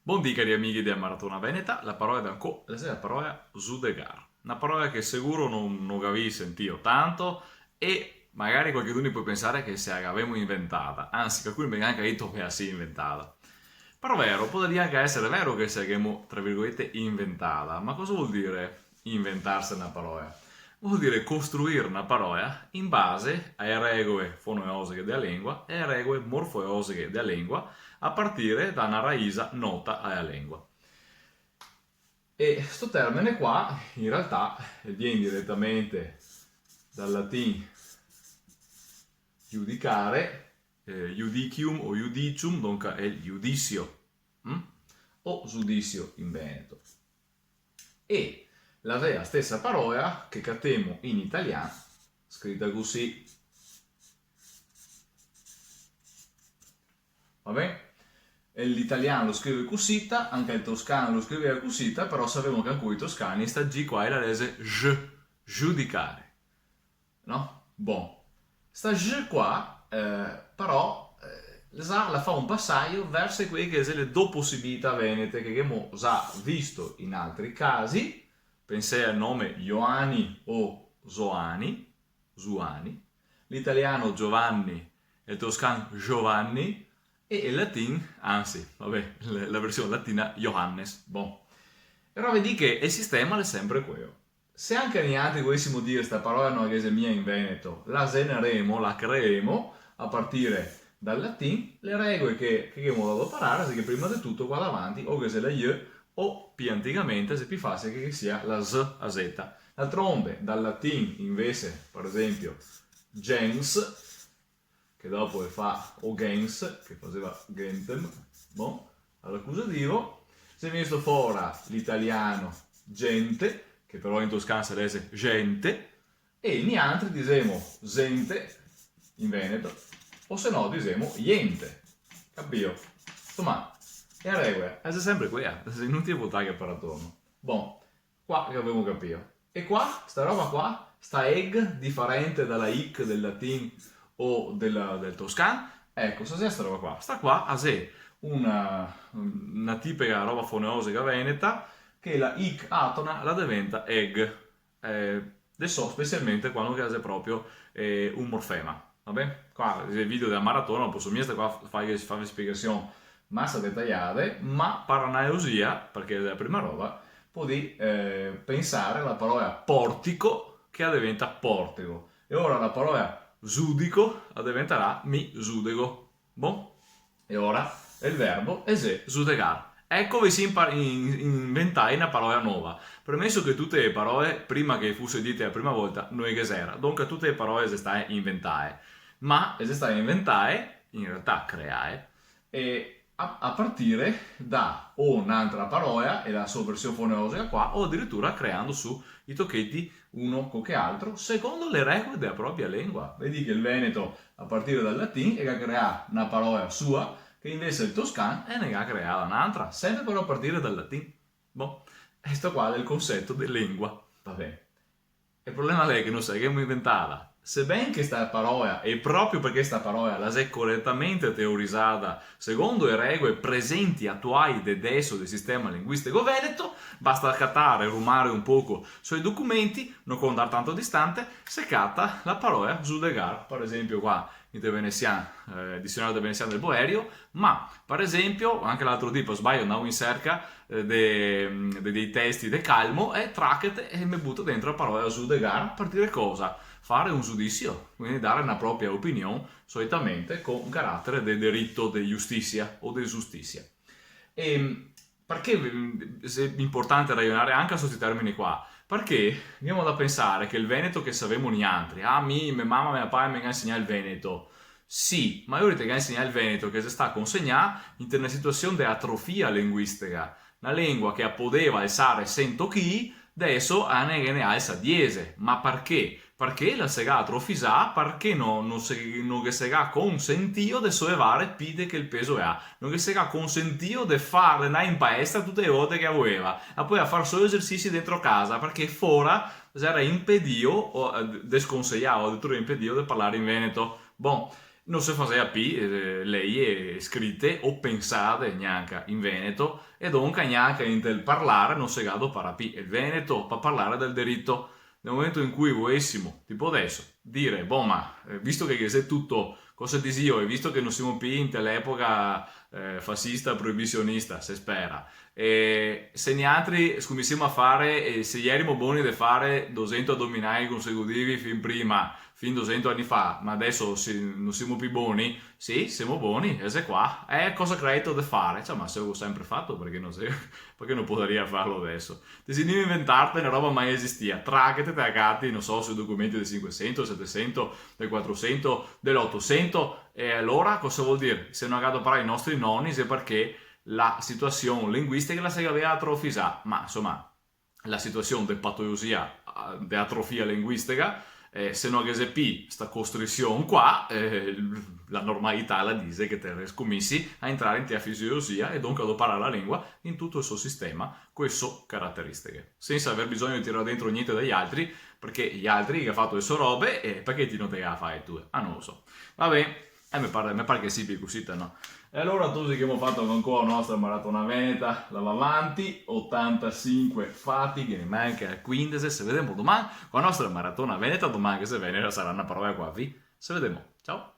Buondì cari amici della Maratona Veneta, la parola d'Anco, è la parola Zudegar, una parola che sicuro non avevi sentito tanto e magari qualcuno può pensare che se l'avevamo inventata, anzi qualcuno mi ha anche detto che la si inventata. Però vero, potrebbe anche essere vero che se l'abbiamo, tra virgolette, inventata, ma cosa vuol dire inventarsi una parola? Vuol dire costruire una parola in base alle regole fonologiche della lingua e alle regole morfologiche della lingua a partire da una raiza nota alla lingua. E questo termine qua in realtà viene direttamente dal latino giudicare, judicium o judicium, dunque è il giudizio, o giudizio in veneto. E la vera stessa parola che catemo in italiano, scritta così. Va bene? L'italiano lo scrive cosita, anche il toscano lo scrive cosita, però sappiamo che anche i toscani sta G qua e la lese giudicare. No? Bon. Sta G qua, però, la fa un passaggio verso quelle che sono le due possibilità venete che abbiamo già visto in altri casi. Pensai al nome Ioanni o Zoani, l'italiano Giovanni e il toscano Giovanni, e il latino, anzi, vabbè, la versione latina Johannes. Bon. Però vedi che il sistema è sempre quello. Se anche negli altri volessimo dire questa parola non è mia in Veneto, la generemo, la creeremo a partire dal latino, le regole che abbiamo da imparare, è che prima di tutto qua davanti o che sia la Y o più anticamente se più facile che sia la Z a Z. D'altronde dal latino invece, per esempio, gens, che dopo fa o gens, che faceva gentem, bon, all'accusativo, si è visto fuori l'italiano gente, che però in toscano si dice gente, e in altri diciamo gente, in Veneto, o se no diciamo gente, capito? Insomma, è la regola, è sempre quella, è inutile votare per attorno. Bon, qua che abbiamo capito. E qua, sta roba qua, sta egg, differente dalla ic del latino o del toscano, ecco, sta roba qua. Sta qua a sé una tipica roba fonologica veneta che la ic atona la diventa egg. Adesso specialmente quando cade proprio un morfema. Vabbè? Qua il video della maratona non posso mica qua fare spiegazioni massa dettagliate, ma per analogia, perché è la prima roba, puoi pensare alla parola portico che diventa portico. E ora la parola giudico diventerà mi giudego. Bon? E ora il verbo è se giudegar. Ecco vi si inventai una parola nuova. Premesso che tutte le parole, prima che fosse dite la prima volta, non esisteva. Dunque tutte le parole si stanno inventate. Ma si stanno inventate, in realtà creare, e a partire da o un'altra parola e la sua versione fonologica qua, o addirittura creando su i tocchetti uno con che altro, secondo le regole della propria lingua. Vedi che il veneto, a partire dal latino, è crea una parola sua, che invece il toscano ne ha creata un'altra, sempre però a partire dal latino. Boh, questo qua è il concetto di lingua. Va bene. Il problema è che non saremo inventata. Sebbene questa parola, e proprio perché questa parola la è correttamente teorizzata secondo le regole presenti attuali del sistema linguistico veneto, basta cattare, rumare un poco sui documenti, non può andare tanto distante, se catta la parola giudegar, per esempio qua in dizionario del veneziano del Boerio, ma per esempio anche l'altro tipo sbaglio andavo in cerca dei testi del Calmo e tracket e mi butto dentro la parola giudegar per dire cosa? Fare un giudizio, quindi dare una propria opinione, solitamente con un carattere di diritto di giustizia o di giustizia. E perché è importante ragionare anche su questi termini qua? Perché andiamo da pensare che il Veneto che sapevamo gli altri, mia mamma, mia papà mi hanno insegnato il Veneto. Sì, ma io ti ho insegnato il Veneto che si sta consegnando in una situazione di atrofia linguistica. Una lingua che poteva alzare 100 kg, adesso ne alza 10. Ma perché? Perché la sega atrofisà, perché non sega consentito di sollevare pide che il peso ha, non sega consentito di fare in palestra tutte le volte che aveva, e poi a fare solo esercizi dentro casa, perché fuori era impedito, o desconsigliato, addirittura impedito di parlare in veneto. Bon, non si faceva più, lei è scritte o pensate neanche in Veneto e dunque neanche in del parlare non si gado para più. Il Veneto per parlare del diritto nel momento in cui volessimo, tipo adesso, dire, boh, ma visto che è tutto cosa disi io e visto che non siamo più in quell'epoca fascista, proibizionista, se spera, e se gli altri cominciamo a fare, se ieri buoni di fare 200 addominali consecutivi fin prima, fin 200 anni fa, ma adesso non siamo più buoni, sì, siamo buoni, e se qua, è cosa credo da fare, cioè, ma se l'ho sempre fatto, perché non potrei farlo adesso? Desideri inventarti una roba mai esistia, tracchete cagati, non so, sui documenti del 500, 700, del 400, dell'800, e allora cosa vuol dire? Se non ha dato parlare i nostri nonni, è perché la situazione linguistica la si aveva atrofisata, ma insomma la situazione di patologia, di atrofia linguistica, se non avesse più questa costrizione qua, la normalità la dice che te cominci a entrare in tua fisiologia e dunque a parlare la lingua in tutto il suo sistema, queste caratteristiche, senza aver bisogno di tirare dentro niente dagli altri, perché gli altri che hanno fatto le sue robe, e perché ti non te la fai tu? Ah, non lo so. Vabbè, mi pare che sia più così, no? E allora tu che abbiamo fatto ancora la nostra maratona veneta, la va avanti, 85 fatti, che ne manca 15, se vediamo domani con la nostra maratona veneta, domani che se venera sarà una parola qua, vi, se vediamo, ciao!